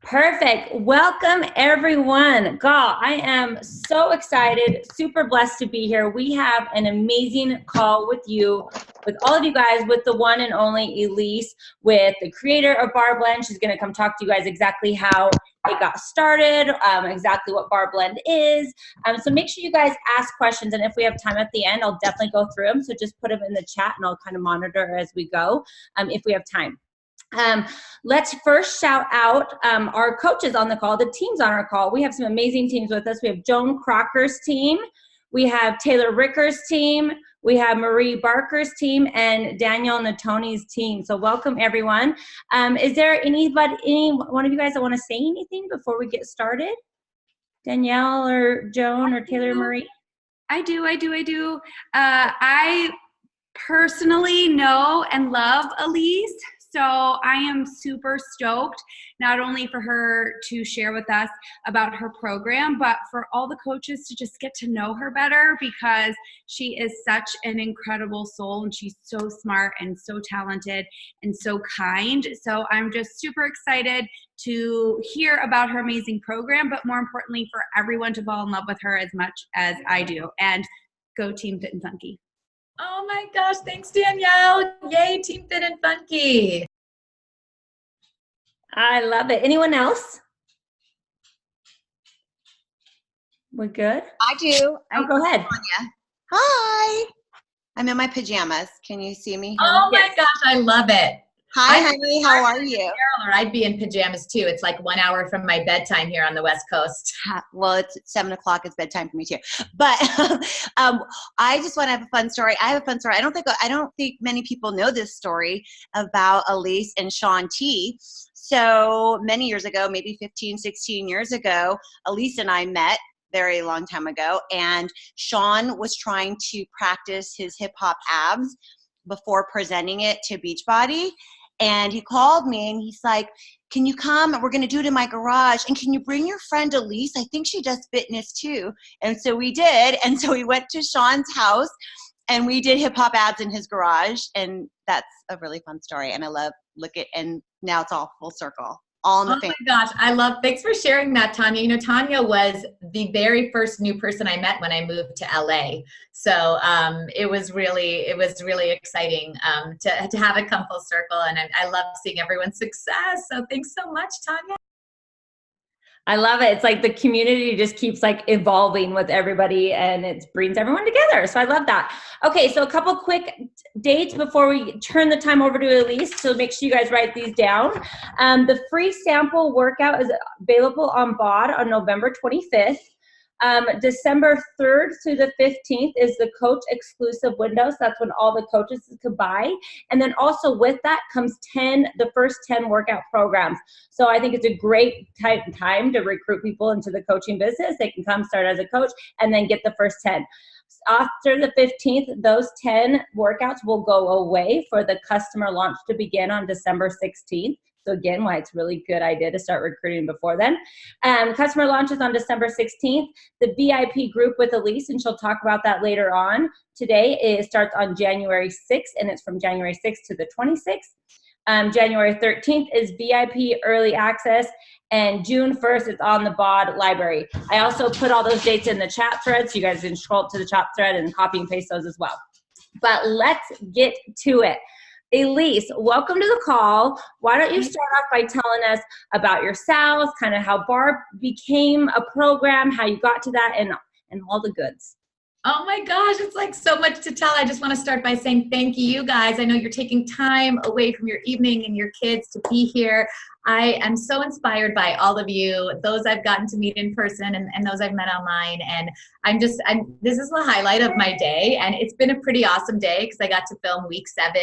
Perfect. Welcome, everyone. God, I am so excited, super blessed to be here. We have an amazing call with you, with all of you guys, with the one and only Elise, with the creator of Barre Blend. She's going to come talk to you guys exactly how it got started, exactly what Barre Blend is. So make sure you guys ask questions, and if we have time at the end, I'll definitely go through them. So just put them in the chat, and I'll kind of monitor as we go if we have time. Let's first shout out our coaches on the call, the teams on our call. We have some amazing teams with us. We have Joan Crocker's team. We have Taylor Ricker's team. We have Marie Barker's team and Daniel Natoni's team. So welcome, everyone. Is there any one of you guys that want to say anything before we get started? Danielle or Joan or Taylor or Marie? I do. I personally know and love Elise. So I am super stoked, not only for her to share with us about her program, but for all the coaches to just get to know her better, because she is such an incredible soul and she's so smart and so talented and so kind. So I'm just super excited to hear about her amazing program, but more importantly for everyone to fall in love with her as much as I do. And go Team Fit and Funky. Oh my gosh, thanks Danielle. Yay, Team Fit and Funky. I love it. Anyone else? We're good? I do. Go ahead. Hi. I'm in my pajamas. Can you see me? Oh my gosh, I love it. Hi, honey. How are you? Or I'd be in pajamas too. It's like 1 hour from my bedtime here on the West Coast. Well, it's 7 o'clock. It's bedtime for me too. But I just want to have a fun story. I have a fun story. I don't think many people know this story about Elise and Sean T. So many years ago, maybe 15, 16 years ago, Elise and I met very long time ago, and Sean was trying to practice his hip hop abs before presenting it to Beachbody. And he called me and he's like, can you come? We're going to do it in my garage. And can you bring your friend Elise? I think she does fitness too. And so we did. And so we went to Sean's house and we did hip hop abs in his garage. And that's a really fun story. And I and now it's all full circle. All in the family. Oh my gosh, thanks for sharing that, Tanya. You know, Tanya was the very first new person I met when I moved to LA. So it was really exciting to have it come full circle. And I love seeing everyone's success. So thanks so much, Tanya. I love it. It's like the community just keeps like evolving with everybody and it brings everyone together. So I love that. Okay, so a couple quick dates before we turn the time over to Elise. So make sure you guys write these down. The free sample workout is available on BOD on November 25th. December 3rd through the 15th is the coach exclusive window. So that's when all the coaches can buy. And then also with that comes the first 10 workout programs. So I think it's a great time to recruit people into the coaching business. They can come start as a coach and then get the first 10. After the 15th, those 10 workouts will go away for the customer launch to begin on December 16th. So again, why it's a really good idea to start recruiting before then. Customer launches on December 16th. The VIP group with Elise, and she'll talk about that later on. Today, it starts on January 6th, and it's from January 6th to the 26th. January 13th is VIP early access, and June 1st is on the BOD library. I also put all those dates in the chat thread, so you guys can scroll up to the chat thread and copy and paste those as well. But let's get to it. Elise, welcome to the call. Why don't you start off by telling us about yourself, kind of how Barre became a program, how you got to that, and all the goods. Oh my gosh, it's like so much to tell. I just want to start by saying thank you guys. I know you're taking time away from your evening and your kids to be here. I am so inspired by all of you, those I've gotten to meet in person and those I've met online. And this is the highlight of my day. And it's been a pretty awesome day because I got to film week 7,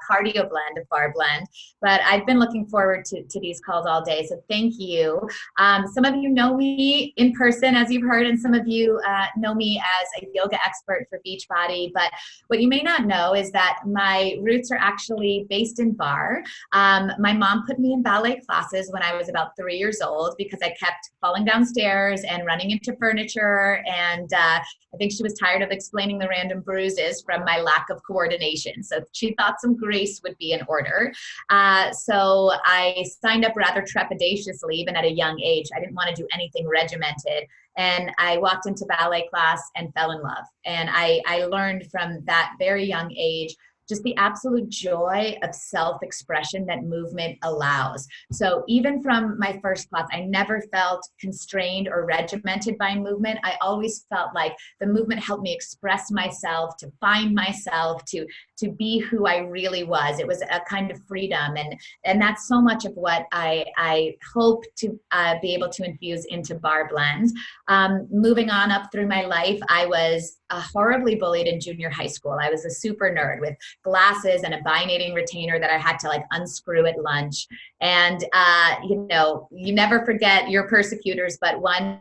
cardio blend of Barre Blend. But I've been looking forward to these calls all day. So thank you. Some of you know me in person, as you've heard, and some of you know me as a yoga expert for Beachbody. But what you may not know is that my roots are actually based in Barre. My mom put me in ballet ballet classes when I was about 3 years old because I kept falling downstairs and running into furniture. And I think she was tired of explaining the random bruises from my lack of coordination. So she thought some grace would be in order. So I signed up rather trepidatiously, even at a young age. I didn't want to do anything regimented. And I walked into ballet class and fell in love. And I learned from that very young age just the absolute joy of self-expression that movement allows. So even from my first class, I never felt constrained or regimented by movement. I always felt like the movement helped me express myself, to find myself, to be who I really was. It was a kind of freedom. And that's so much of what I hope to be able to infuse into Barre Blend. Moving on up through my life, I was horribly bullied in junior high school. I was a super nerd with glasses and a binating retainer that I had to like unscrew at lunch. And, you never forget your persecutors, but one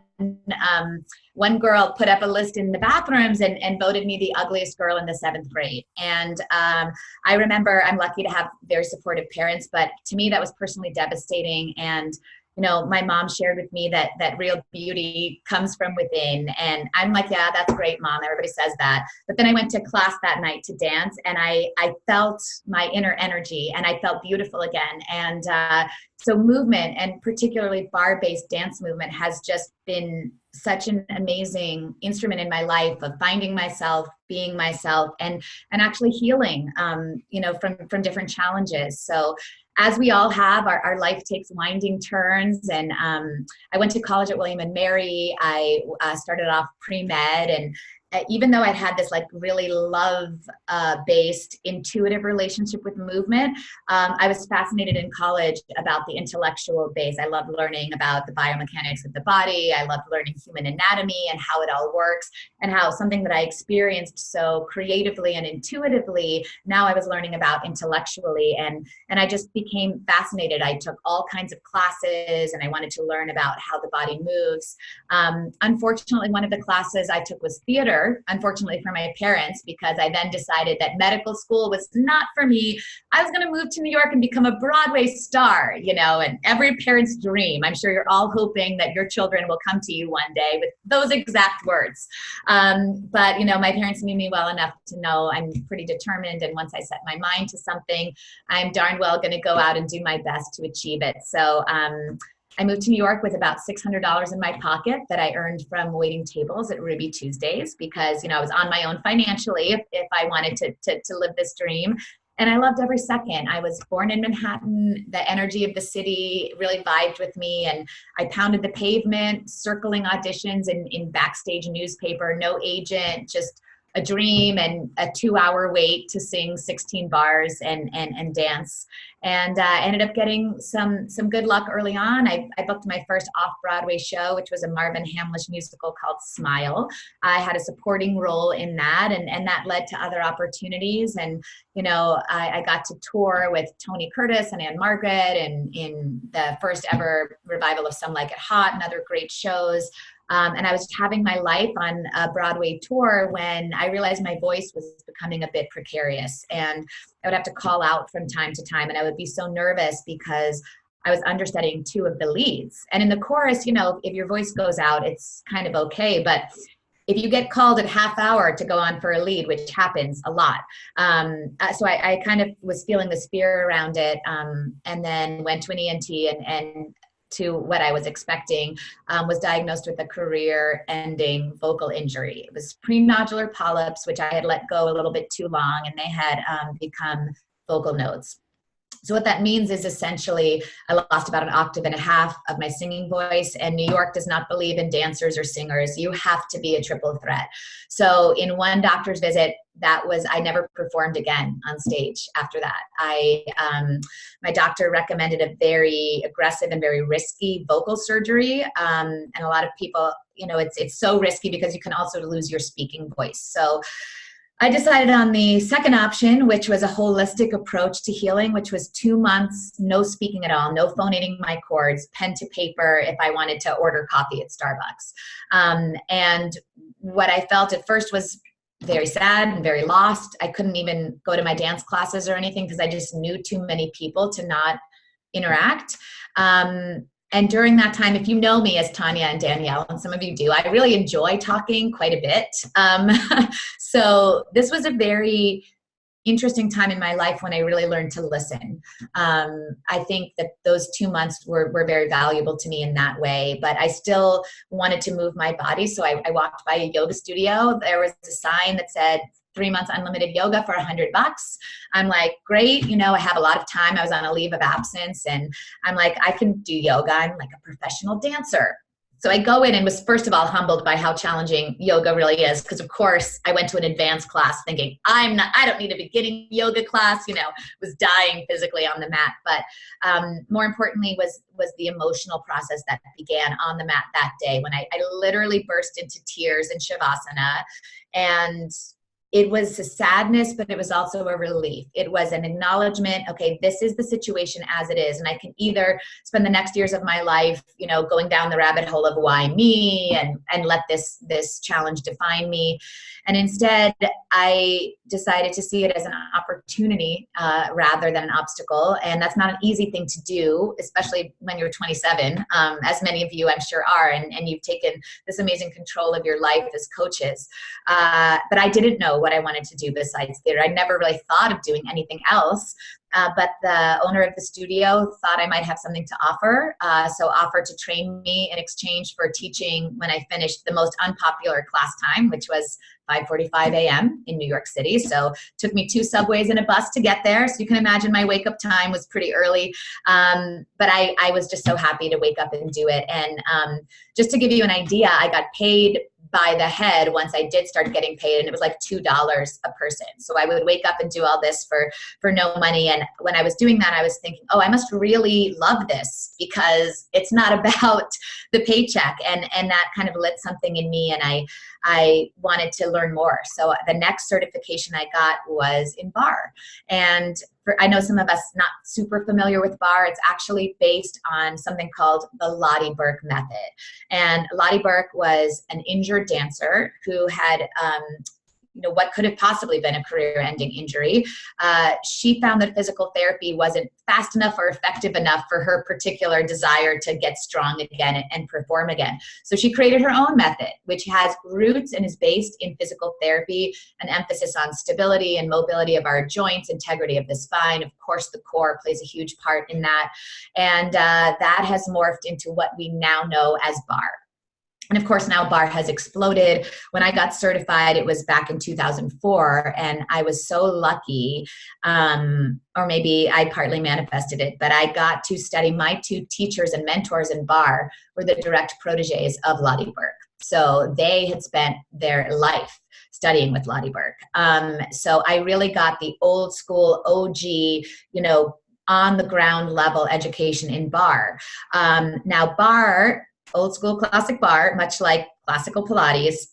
girl put up a list in the bathrooms and voted me the ugliest girl in the 7th grade. And I remember, I'm lucky to have very supportive parents, but to me that was personally devastating. And my mom shared with me that real beauty comes from within. And I'm like, yeah, that's great, Mom. Everybody says that. But then I went to class that night to dance, and I felt my inner energy, and I felt beautiful again. And so movement, and particularly Barre-based dance movement, has just been such an amazing instrument in my life of finding myself, being myself, and actually healing, from different challenges. So as we all have, our life takes winding turns. And I went to college at William & Mary. I started off pre-med, and even though I'd had this like really love-based intuitive relationship with movement, I was fascinated in college about the intellectual base. I loved learning about the biomechanics of the body. I loved learning human anatomy and how it all works, and how something that I experienced so creatively and intuitively, now I was learning about intellectually. And I just became fascinated. I took all kinds of classes, and I wanted to learn about how the body moves. Unfortunately, one of the classes I took was theater, unfortunately for my parents, because I then decided that medical school was not for me. I was going to move to New York and become a Broadway star, and every parent's dream. I'm sure you're all hoping that your children will come to you one day with those exact words. But my parents knew me well enough to know I'm pretty determined. And once I set my mind to something, I'm darn well going to go out and do my best to achieve it. So I moved to New York with about $600 in my pocket that I earned from waiting tables at Ruby Tuesdays, because I was on my own financially if I wanted to live this dream. And I loved every second. I was born in Manhattan. The energy of the city really vibed with me, and I pounded the pavement, circling auditions in backstage newspaper, no agent, just a dream and a 2-hour wait to sing 16 bars and dance. And ended up getting some good luck early on. I booked my first off-Broadway show, which was a Marvin Hamlish musical called Smile. I had a supporting role in that, and that led to other opportunities. And, I got to tour with Tony Curtis and Anne Margaret, and in the first ever revival of Some Like It Hot, and other great shows. And I was having my life on a Broadway tour when I realized my voice was becoming a bit precarious, and I would have to call out from time to time, and I would be so nervous because I was understudying 2 of the leads. And in the chorus, if your voice goes out, it's kind of okay, but if you get called at half hour to go on for a lead, which happens a lot. So I kind of was feeling this fear around it, and then went to an ENT, and to what I was expecting, was diagnosed with a career-ending vocal injury. It was pre-nodular polyps, which I had let go a little bit too long, and they had become vocal nodes. So what that means is essentially I lost about 1.5 octaves of my singing voice, and New York does not believe in dancers or singers. You have to be a triple threat. So in one doctor's visit, I never performed again on stage after that. My doctor recommended a very aggressive and very risky vocal surgery. And a lot of people, it's so risky because you can also lose your speaking voice. So I decided on the second option, which was a holistic approach to healing, which was 2 months, no speaking at all, no phonating my chords, pen to paper if I wanted to order coffee at Starbucks. And what I felt at first was very sad and very lost. I couldn't even go to my dance classes or anything because I just knew too many people to not interact. And during that time, if you know me as Tanya and Danielle, and some of you do, I really enjoy talking quite a bit. So this was a very interesting time in my life when I really learned to listen. I think that those 2 months were very valuable to me in that way, but I still wanted to move my body. So I walked by a yoga studio. There was a sign that said 3 months unlimited yoga for $100. I'm like, great. You know, I have a lot of time. I was on a leave of absence and I'm like, I can do yoga. I'm like a professional dancer. So I go in and was first of all humbled by how challenging yoga really is. Because of course I went to an advanced class thinking I don't need a beginning yoga class, you know, was dying physically on the mat. But more importantly was the emotional process that began on the mat that day when I literally burst into tears in Shavasana. And it was a sadness, but it was also a relief. It was an acknowledgement, okay, this is the situation as it is. And I can either spend the next years of my life, you know, going down the rabbit hole of why me and let this challenge define me. And instead, I decided to see it as an opportunity rather than an obstacle. And that's not an easy thing to do, especially when you're 27, as many of you I'm sure are, and you've taken this amazing control of your life as coaches. But I didn't know what I wanted to do besides theater. I never really thought of doing anything else. But the owner of the studio thought I might have something to offer, so offered to train me in exchange for teaching when I finished the most unpopular class time, which was 5:45 a.m. in New York City. So it took me 2 subways and a bus to get there. So you can imagine my wake up time was pretty early. But I was just so happy to wake up and do it. And just to give you an idea, I got paid by the head once I did start getting paid, and it was like $2 a person. So I would wake up and do all this for no money. And when I was doing that, I was thinking, oh, I must really love this because it's not about the paycheck. And that kind of lit something in me, and I wanted to learn more. So the next certification I got was in Barre. And I know some of us not super familiar with Barre. It's actually based on something called the Lottie Burke method. And Lottie Burke was an injured dancer who had what could have possibly been a career-ending injury. She found that physical therapy wasn't fast enough or effective enough for her particular desire to get strong again and perform again. So she created her own method, which has roots and is based in physical therapy, an emphasis on stability and mobility of our joints, integrity of the spine. Of course, the core plays a huge part in that. And that has morphed into what we now know as Barre. And of course, now Barre has exploded. When I got certified, it was back in 2004. And I was so lucky, or maybe I partly manifested it, but I got to study. My 2 teachers and mentors in Barre were the direct proteges of Lottie Burke. So they had spent their life studying with Lottie Burke. So I really got the old school OG, on the ground level education in Barre. Now Barre, old school classic Barre, much like classical Pilates.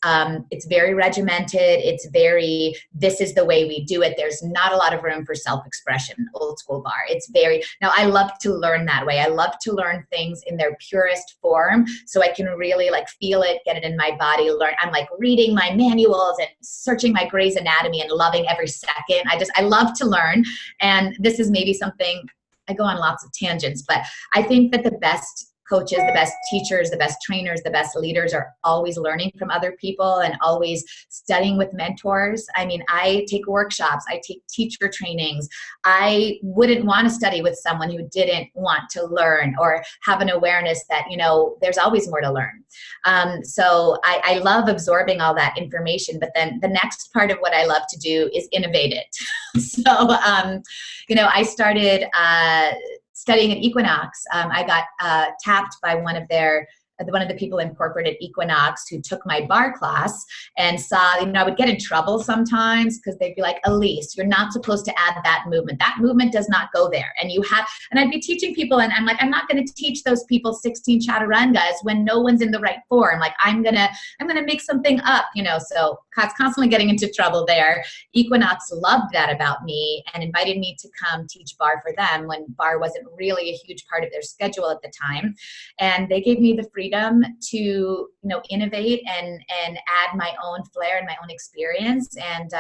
It's very regimented. It's very, this is the way we do it. There's not a lot of room for self-expression, old school Barre. It's very, now I love to learn that way. I love to learn things in their purest form so I can really feel it, get it in my body, learn. I'm reading my manuals and searching my Grey's Anatomy and loving every second. I love to learn. And this is maybe something, I go on lots of tangents, but I think that the best coaches, the best teachers, the best trainers, the best leaders are always learning from other people and always studying with mentors. I mean, I take workshops, I take teacher trainings. I wouldn't want to study with someone who didn't want to learn or have an awareness that, there's always more to learn. So I love absorbing all that information, but then the next part of what I love to do is innovate it. So, I started studying at Equinox. I got tapped by one of the people in corporate at Equinox who took my Barre class and saw, I would get in trouble sometimes because they'd be like, Elise, you're not supposed to add that movement. That movement does not go there. And I'd be teaching people and I'm like, I'm not going to teach those people 16 chaturangas when no one's in the right form. I'm going to make something up, so I was constantly getting into trouble there. Equinox loved that about me and invited me to come teach Barre for them when Barre wasn't really a huge part of their schedule at the time. And they gave me the freedom to innovate and add my own flair and my own experience. And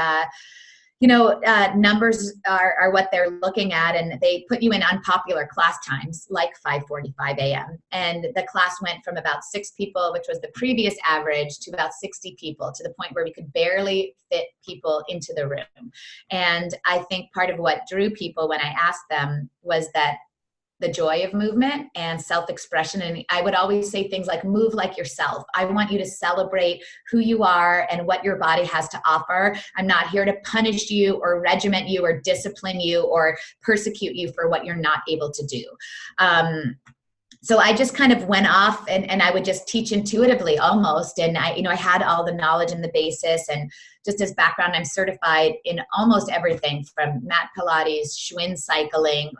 numbers are what they're looking at, and they put you in unpopular class times like 5:45 a.m. And the class went from about 6 people, which was the previous average, to about 60 people, to the point where we could barely fit people into the room. And I think part of what drew people when I asked them was that the joy of movement and self-expression. And I would always say things like, move like yourself. I want you to celebrate who you are and what your body has to offer. I'm not here to punish you or regiment you or discipline you or persecute you for what you're not able to do. So I just kind of went off and I would just teach intuitively almost. And I had all the knowledge and the basis. And just as background, I'm certified in almost everything from mat Pilates, Schwinn cycling,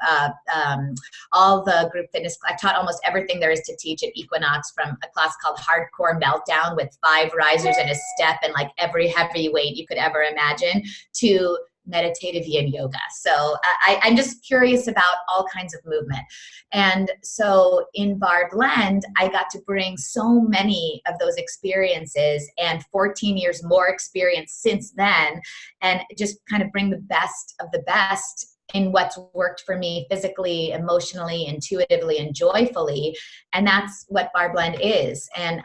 all the group fitness. I taught almost everything there is to teach at Equinox, from a class called Hardcore Meltdown with 5 risers and a step and like every heavy weight you could ever imagine, to meditative yin yoga. So I'm just curious about all kinds of movement. And so in Barre Blend, I got to bring so many of those experiences and 14 years more experience since then, and just kind of bring the best of the best in what's worked for me physically, emotionally, intuitively, and joyfully. And that's what Barre Blend is. And,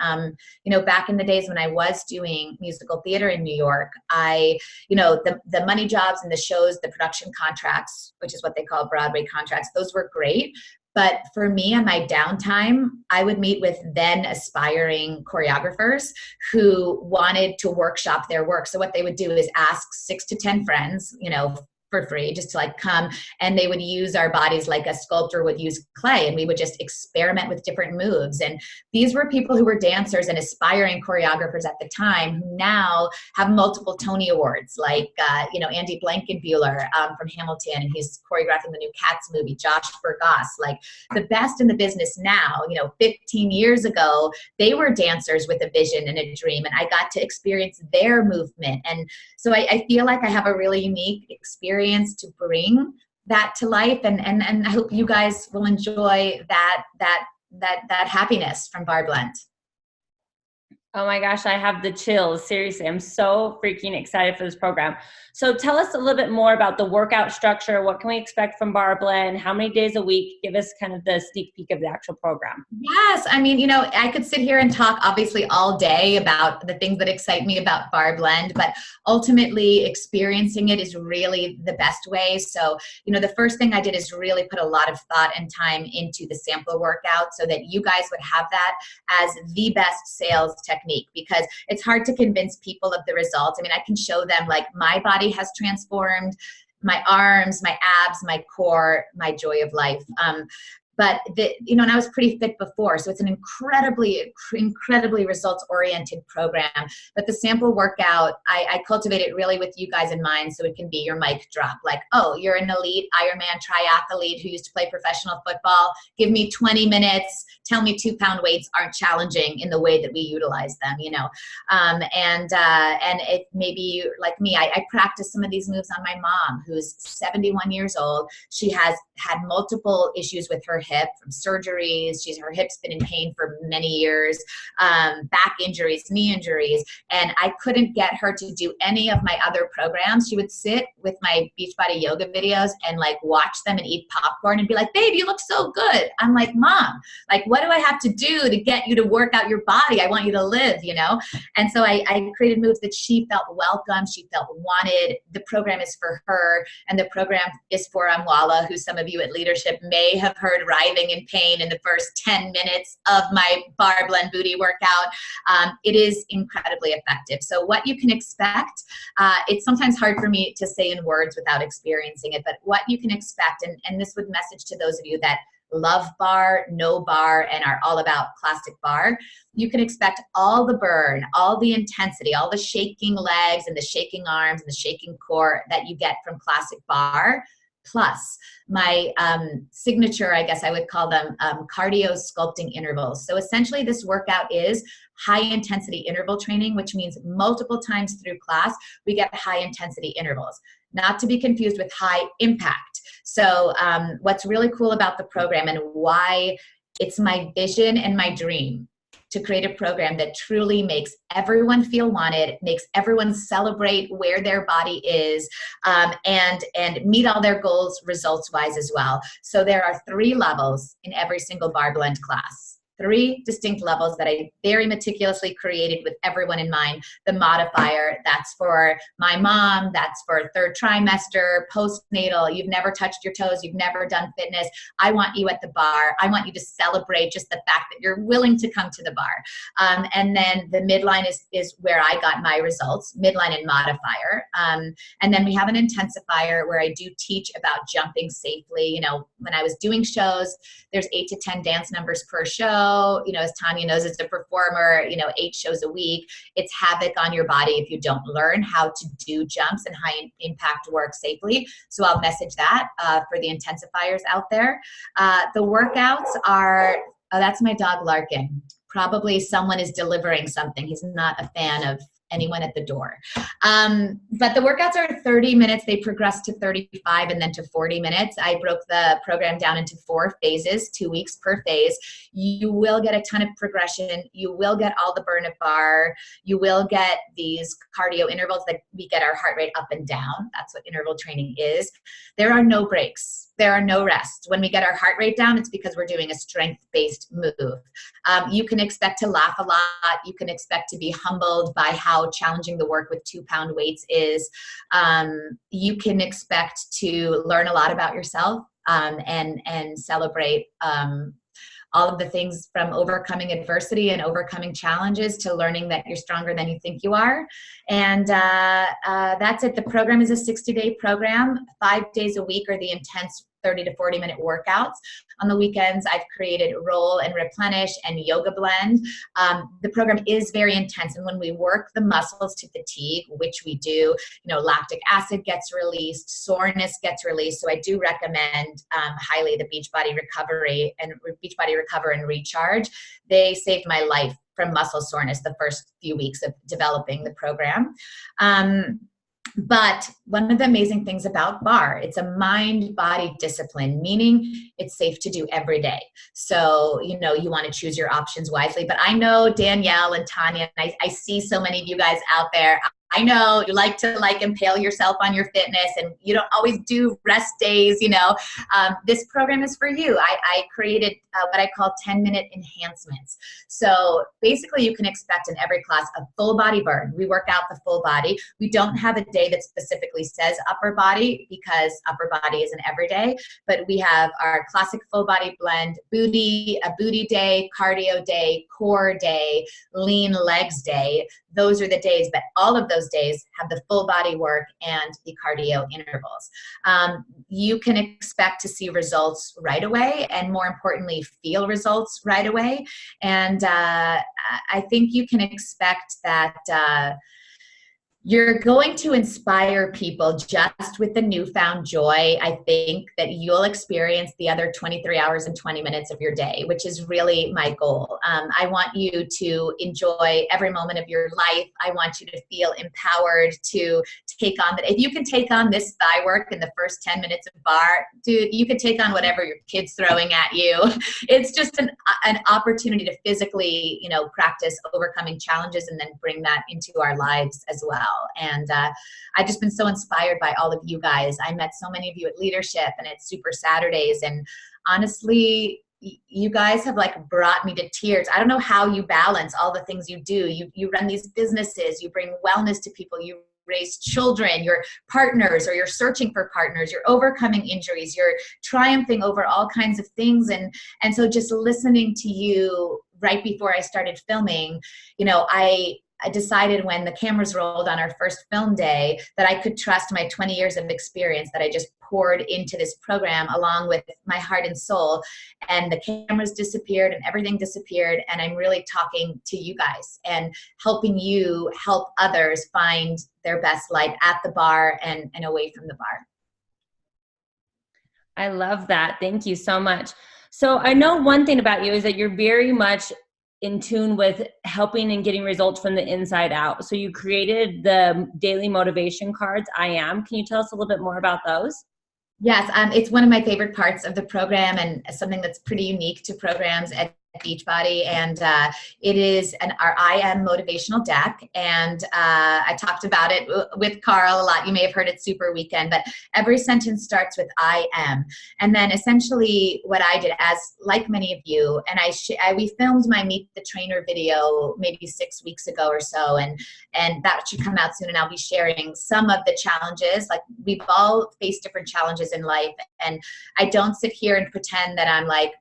back in the days when I was doing musical theater in New York, the money jobs and the shows, the production contracts, which is what they call Broadway contracts, those were great. But for me, on my downtime, I would meet with then aspiring choreographers who wanted to workshop their work. So what they would do is ask 6 to 10 friends, for free, just to like come, and they would use our bodies like a sculptor would use clay, and we would just experiment with different moves. And these were people who were dancers and aspiring choreographers at the time, who now have multiple Tony Awards, like Andy Blankenbuehler from Hamilton, and he's choreographing the new Cats movie. Josh Burgos, like the best in the business now. 15 years ago, they were dancers with a vision and a dream, and I got to experience their movement. And so I feel like I have a really unique experience to bring that to life, and I hope you guys will enjoy that happiness from Barre Blend. Oh my gosh, I have the chills. Seriously, I'm so freaking excited for this program. So tell us a little bit more about the workout structure. What can we expect from Barre Blend? How many days a week? Give us kind of the sneak peek of the actual program. Yes. I mean, I could sit here and talk obviously all day about the things that excite me about Barre Blend, but ultimately experiencing it is really the best way. So, the first thing I did is really put a lot of thought and time into the sampler workout so that you guys would have that as the best sales technique, because it's hard to convince people of the results. I mean, I can show them like my body has transformed, my arms, my abs, my core, my joy of life. But and I was pretty fit before, so it's an incredibly results-oriented program. But the sample workout, I cultivate it really with you guys in mind, so it can be your mic drop. Like, oh, you're an elite Ironman triathlete who used to play professional football. Give me 20 minutes. Tell me 2-pound weights aren't challenging in the way that we utilize them, And if maybe you, like me, I practice some of these moves on my mom, who's 71 years old. She has had multiple issues with her hip from surgeries. Her hip's been in pain for many years, back injuries, knee injuries, and I couldn't get her to do any of my other programs. She would sit with my Beachbody yoga videos and like watch them and eat popcorn and be like, babe, you look so good. I'm like, Mom, like, what do I have to do to get you to work out your body? I want you to live, And so I created moves that she felt welcome, she felt wanted. The program is for her, and the program is for Amwala, who some of you at Leadership may have heard writhing in pain in the first 10 minutes of my Barre Blend booty workout. It is incredibly effective. So what you can expect, it's sometimes hard for me to say in words without experiencing it, but what you can expect, and this would message to those of you that love Barre, know Barre, and are all about classic Barre, you can expect all the burn, all the intensity, all the shaking legs and the shaking arms and the shaking core that you get from classic Barre, plus my signature, I guess I would call them cardio sculpting intervals. So essentially this workout is high intensity interval training, which means multiple times through class, we get high intensity intervals, not to be confused with high impact. So what's really cool about the program and why it's my vision and my dream to create a program that truly makes everyone feel wanted, makes everyone celebrate where their body is, and meet all their goals results-wise as well. So there are 3 levels in every single Barre Blend class. 3 distinct levels that I very meticulously created with everyone in mind. The modifier, that's for my mom, that's for 3rd trimester, postnatal, you've never touched your toes, you've never done fitness. I want you at the bar. I want you to celebrate just the fact that you're willing to come to the bar. And then the midline is where I got my results, midline and modifier. And then we have an intensifier where I do teach about jumping safely. You know, when I was doing shows, there's 8 to 10 dance numbers per show. You know, as Tanya knows, as a performer, you know, 8 shows a week. It's havoc on your body if you don't learn how to do jumps and high impact work safely. So I'll message that for the intensifiers out there. The workouts are, that's my dog Larkin. Probably someone is delivering something. He's not a fan of anyone at the door. But the workouts are 30 minutes. They progress to 35 and then to 40 minutes. I broke the program down into 4 phases, 2 weeks per phase. You will get a ton of progression. You will get all the burn at bar. You will get these cardio intervals that we get our heart rate up and down. That's what interval training is. There are no breaks. There are no rests. When we get our heart rate down, it's because we're doing a strength-based move. You can expect to laugh a lot. You can expect to be humbled by how challenging the work with 2-pound weights is. You can expect to learn a lot about yourself and celebrate all of the things from overcoming adversity and overcoming challenges to learning that you're stronger than you think you are. And that's it. The program is a 60-day program. 5 days a week are the intense 30 to 40 minute workouts. On the weekends, I've created Roll and Replenish and Yoga Blend. The program is very intense, and when we work the muscles to fatigue, which we do, you know, lactic acid gets released, soreness gets released. So I do recommend highly the Beachbody Recovery and Beachbody Recover and Recharge. They saved my life from muscle soreness the first few weeks of developing the program. But one of the amazing things about Barre, it's a mind-body discipline, meaning it's safe to do every day. So, you know, you want to choose your options wisely. But I know Danielle and Tanya, and I see so many of you guys out there. I know you like to impale yourself on your fitness, and you don't always do rest days, you know. This program is for you. I created what I call 10-minute enhancements. So basically you can expect in every class a full body burn. We work out the full body. We don't have a day that specifically says upper body because upper body is an everyday, but we have our classic full body blend, a booty day, cardio day, core day, lean legs day. Those are the days, but all of those days have the full body work and the cardio intervals. You can expect to see results right away, and more importantly, feel results right away. And I think you can expect that you're going to inspire people just with the newfound joy. I think that you'll experience the other 23 hours and 20 minutes of your day, which is really my goal. I want you to enjoy every moment of your life. I want you to feel empowered to take on that. If you can take on this thigh work in the first 10 minutes of Barre, dude, you could take on whatever your kid's throwing at you. It's just an opportunity to physically, you know, practice overcoming challenges and then bring that into our lives as well. And I've just been so inspired by all of you guys. I met so many of you at Leadership and at Super Saturdays, and honestly, you guys have like brought me to tears. I don't know how you balance all the things you do. You run these businesses, you bring wellness to people, you raise children, you're partners, or you're searching for partners, you're overcoming injuries, you're triumphing over all kinds of things. And so just listening to you right before I started filming, you know, I decided when the cameras rolled on our first film day that I could trust my 20 years of experience that I just poured into this program along with my heart and soul, and the cameras disappeared and everything disappeared, and I'm really talking to you guys and helping you help others find their best life at the bar and away from the bar. I love that. Thank you so much. So I know one thing about you is that you're very much in tune with helping and getting results from the inside out. So you created the daily motivation cards, I Am. Can you tell us a little bit more about those? Yes, it's one of my favorite parts of the program and something that's pretty unique to programs at Beachbody, and it is our I Am motivational deck. And I talked about it with Carl a lot. You may have heard it Super Weekend, but every sentence starts with I am. And then essentially what I did, as like many of you, and we filmed my Meet the Trainer video maybe 6 weeks ago or so, and that should come out soon, and I'll be sharing some of the challenges. Like, we've all faced different challenges in life, and I don't sit here and pretend that I'm like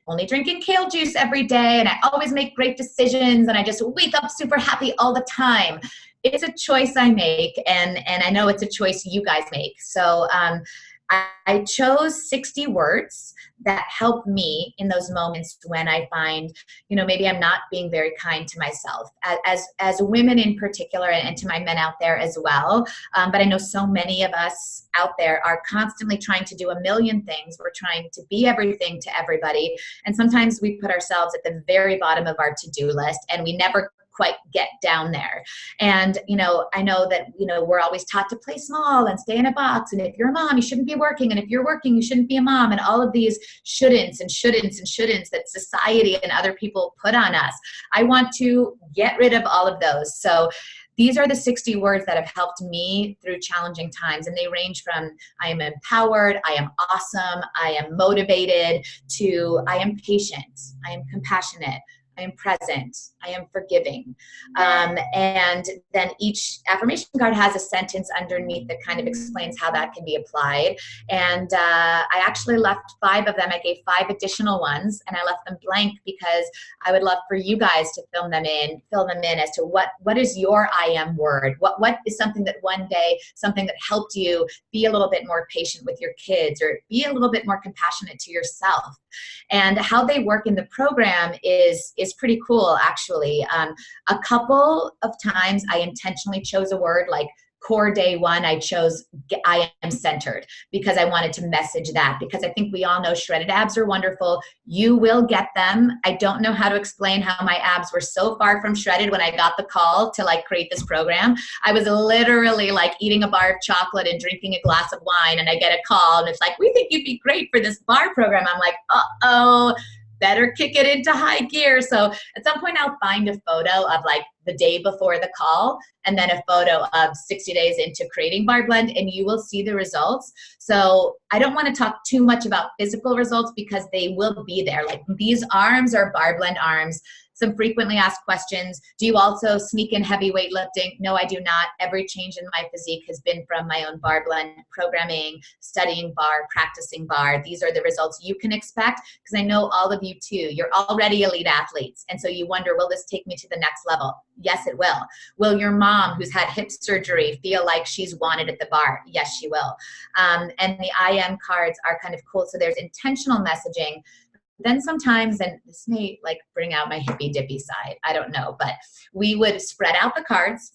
only drinking kale juice every day and I always make great decisions and I just wake up super happy all the time. It's a choice I make, and I know it's a choice you guys make. So I chose 60 words that help me in those moments when I find, maybe I'm not being very kind to myself, as women in particular, and to my men out there as well. But I know so many of us out there are constantly trying to do a million things. We're trying to be everything to everybody. And sometimes we put ourselves at the very bottom of our to-do list, and we never quite get down there. And, I know that, we're always taught to play small and stay in a box. And if you're a mom, you shouldn't be working. And if you're working, you shouldn't be a mom. And all of these shouldn'ts and shouldn'ts and shouldn'ts that society and other people put on us. I want to get rid of all of those. So these are the 60 words that have helped me through challenging times. And they range from I am empowered, I am awesome, I am motivated, to I am patient, I am compassionate, I am present, I am forgiving. And then each affirmation card has a sentence underneath that kind of explains how that can be applied. And I actually left 5 of them. I gave 5 additional ones, and I left them blank because I would love for you guys to fill them in as to what is your I am word? What is something that one day, something that helped you be a little bit more patient with your kids, or be a little bit more compassionate to yourself? And how they work in the program is pretty cool, actually. A couple of times I intentionally chose a word, like core day 1, I chose I am centered, because I wanted to message that, because I think we all know shredded abs are wonderful. You will get them. I don't know how to explain how my abs were so far from shredded when I got the call to create this program. I was literally eating a bar of chocolate and drinking a glass of wine, and I get a call and it's like, we think you'd be great for this bar program. I'm like, uh-oh, better kick it into high gear. So at some point I'll find a photo of the day before the call, and then a photo of 60 days into creating Bar Blend, and you will see the results. So I don't want to talk too much about physical results, because they will be there. These arms are Bar Blend arms. Some frequently asked questions: do you also sneak in heavy weightlifting? No, I do not. Every change in my physique has been from my own Bar Blend programming, studying bar, practicing bar. These are the results you can expect, because I know all of you too. You're already elite athletes, and so you wonder, will this take me to the next level? Yes, it will. Will your mom, who's had hip surgery, feel like she's wanted at the bar? Yes, she will. And the I am cards are kind of cool. So there's intentional messaging. Then sometimes, and this may bring out my hippy dippy side, I don't know, but we would spread out the cards.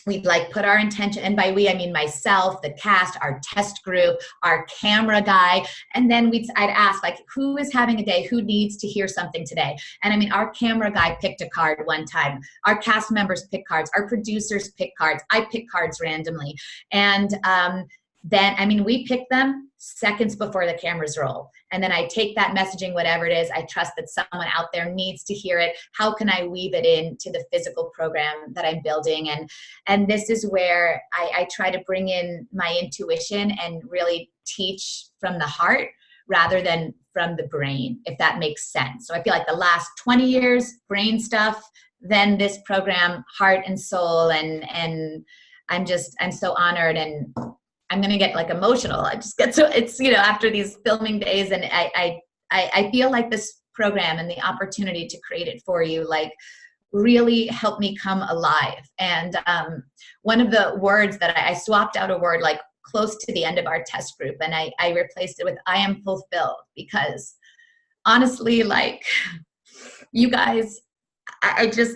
We'd put our intention, and by we, I mean myself, the cast, our test group, our camera guy. And then I'd ask who is having a day? Who needs to hear something today? And I mean, our camera guy picked a card one time. Our cast members pick cards. Our producers pick cards. I pick cards randomly. And then, we pick them seconds before the cameras roll. And then I take that messaging, whatever it is, I trust that someone out there needs to hear it. How can I weave it into the physical program that I'm building? And this is where I try to bring in my intuition and really teach from the heart rather than from the brain, if that makes sense. So I feel like the last 20 years, brain stuff, then this program, heart and soul. And I'm so honored, and I'm going to get emotional. I just get so, it's, after these filming days, and I feel like this program and the opportunity to create it for you, really helped me come alive. And one of the words that I swapped out a word close to the end of our test group, and I replaced it with I am fulfilled, because honestly, you guys,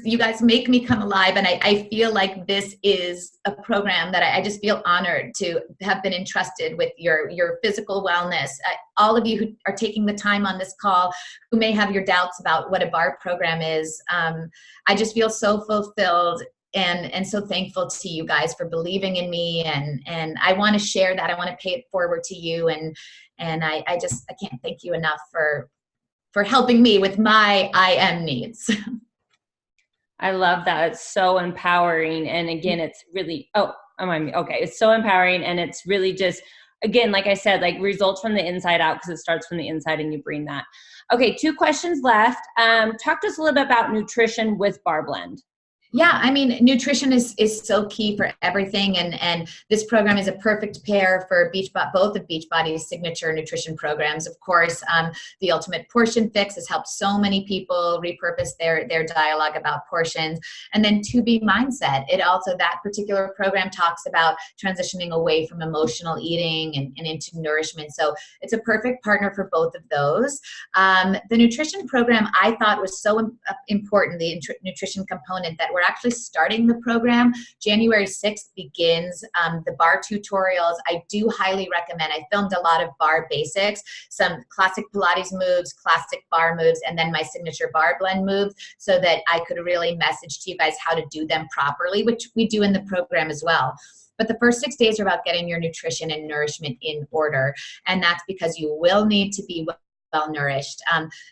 you guys make me come alive. And I feel like this is a program that I just feel honored to have been entrusted with your physical wellness. All of you who are taking the time on this call, who may have your doubts about what a bar program is, I just feel so fulfilled and so thankful to you guys for believing in me. And I want to share that. I want to pay it forward to you. And I can't thank you enough for for helping me with my IM needs. I love that. It's so empowering. And again, it's really, okay. It's so empowering. And it's really just, again, like I said, like results from the inside out, because it starts from the inside and you bring that. Okay. 2 questions left. Talk to us a little bit about nutrition with Barre Blend. Yeah, I mean, nutrition is so key for everything, and this program is a perfect pair for both of Beachbody's signature nutrition programs. Of course, the Ultimate Portion Fix has helped so many people repurpose their dialogue about portions, and then 2B Mindset. That particular program talks about transitioning away from emotional eating and into nourishment. So it's a perfect partner for both of those. The nutrition program I thought was so important, the nutrition component, that we're actually starting the program. January 6th begins the Barre tutorials. I do highly recommend. I filmed a lot of Barre basics, some classic Pilates moves, classic Barre moves, and then my signature Barre Blend moves, so that I could really message to you guys how to do them properly, which we do in the program as well. But the first 6 days are about getting your nutrition and nourishment in order. And that's because you will need to be well nourished.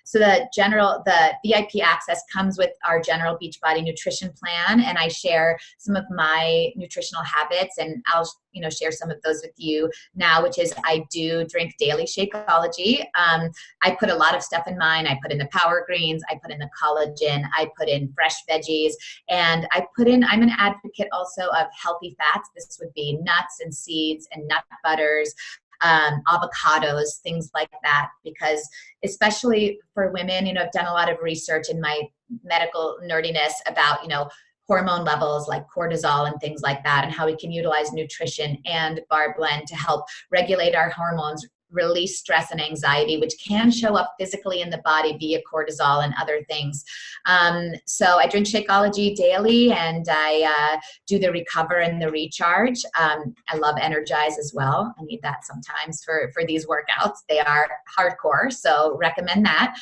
So the VIP access comes with our general Beachbody nutrition plan, and I share some of my nutritional habits, and I'll share some of those with you now, which is I do drink daily Shakeology. I put a lot of stuff in mine. I put in the power greens, I put in the collagen, I put in fresh veggies, and I'm an advocate also of healthy fats. This would be nuts and seeds and nut butters, avocados, things like that, because especially for women, I've done a lot of research in my medical nerdiness about, hormone levels like cortisol and things like that, and how we can utilize nutrition and Barre Blend to help regulate our hormones, release stress and anxiety, which can show up physically in the body via cortisol and other things. So I drink Shakeology daily, and I do the recover and the recharge. I love Energize as well. I need that sometimes for these workouts. They are hardcore, so recommend that.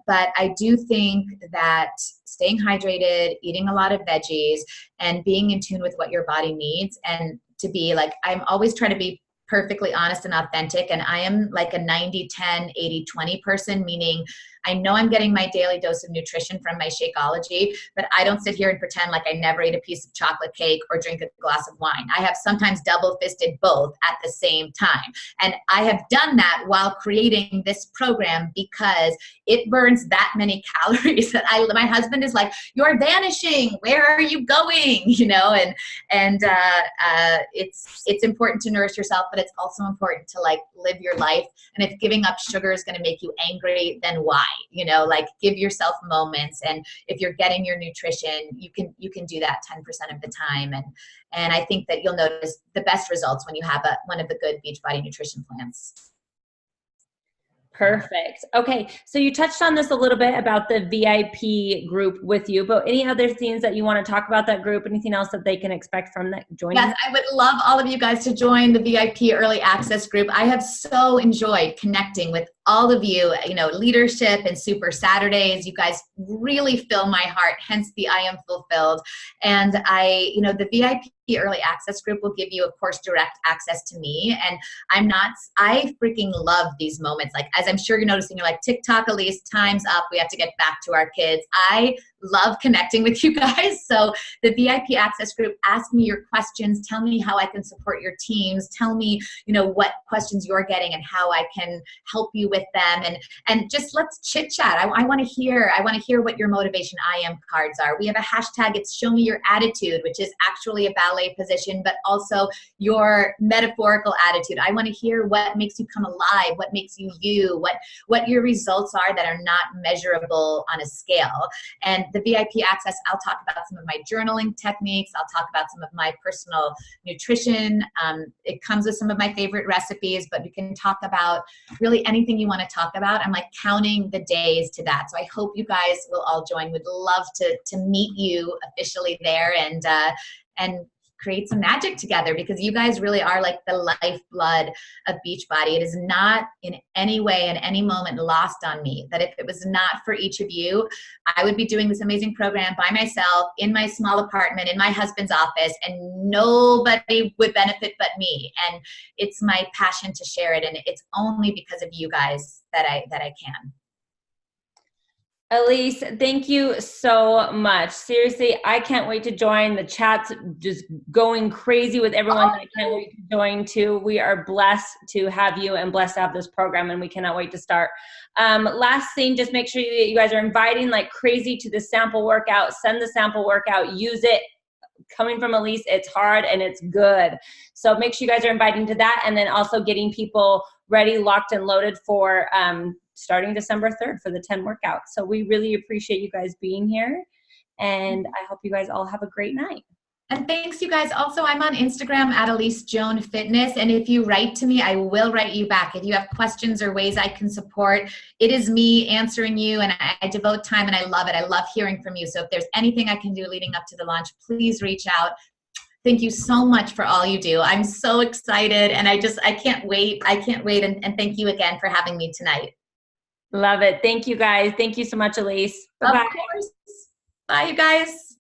But I do think that staying hydrated, eating a lot of veggies, and being in tune with what your body needs, and to be like, I'm always trying to be perfectly honest and authentic. And I am like a 90-10, 80-20 person, meaning I know I'm getting my daily dose of nutrition from my Shakeology, but I don't sit here and pretend like I never ate a piece of chocolate cake or drink a glass of wine. I have sometimes double-fisted both at the same time. And I have done that while creating this program, because it burns that many calories that my husband is like, "You're vanishing. Where are you going?" It's important to nourish yourself, but it's also important to like live your life. And if giving up sugar is going to make you angry, then why? Give yourself moments. And if you're getting your nutrition, you can do that 10% of the time. And I think that you'll notice the best results when you have one of the good Beachbody nutrition plans. Perfect. Okay. So you touched on this a little bit about the VIP group with you, but any other things that you want to talk about that group? Anything else that they can expect from that joining? Yes, I would love all of you guys to join the VIP early access group. I have so enjoyed connecting with all of you, leadership and Super Saturdays. You guys really fill my heart, hence the I Am Fulfilled. And the VIP early access group will give you, of course, direct access to me. And I freaking love these moments. Like, as I'm sure you're noticing, you're like, TikTok, Elise, time's up. We have to get back to our kids. I love connecting with you guys. So the VIP access group, ask me your questions. Tell me how I can support your teams. Tell me, what questions you're getting and how I can help you with them. And just let's chit chat. I want to hear what your motivation I am cards are. We have a hashtag. It's show me your attitude, which is actually a ballet position, but also your metaphorical attitude. I want to hear what makes you come alive, what makes you you, what your results are that are not measurable on a scale. And the VIP access, I'll talk about some of my journaling techniques. I'll talk about some of my personal nutrition. It comes with some of my favorite recipes, but we can talk about really anything you want to talk about. I'm like counting the days to that. So I hope you guys will all join. Would love to meet you officially there and create some magic together, because you guys really are like the lifeblood of Beachbody. It is not in any way, in any moment, lost on me that if it was not for each of you, I would be doing this amazing program by myself in my small apartment in my husband's office, and nobody would benefit but me. And it's my passion to share it, and it's only because of you guys that I can. Elise, thank you so much. Seriously, I can't wait to join. The chat's just going crazy with everyone that I can't wait to join too. We are blessed to have you and blessed to have this program, and we cannot wait to start. Last thing, just make sure that you guys are inviting like crazy to the sample workout. Send the sample workout, use it. Coming from Elise, it's hard and it's good. So make sure you guys are inviting to that, and then also getting people ready, locked and loaded for starting December 3rd for the 10 workouts. So we really appreciate you guys being here, and I hope you guys all have a great night. And thanks, you guys. Also, I'm on Instagram at Elise Joan Fitness. And if you write to me, I will write you back. If you have questions or ways I can support, it is me answering you. And I devote time, and I love it. I love hearing from you. So if there's anything I can do leading up to the launch, please reach out. Thank you so much for all you do. I'm so excited. And I can't wait. I can't wait. And thank you again for having me tonight. Love it. Thank you guys. Thank you so much, Elise. Bye-bye. Of course. Bye, you guys.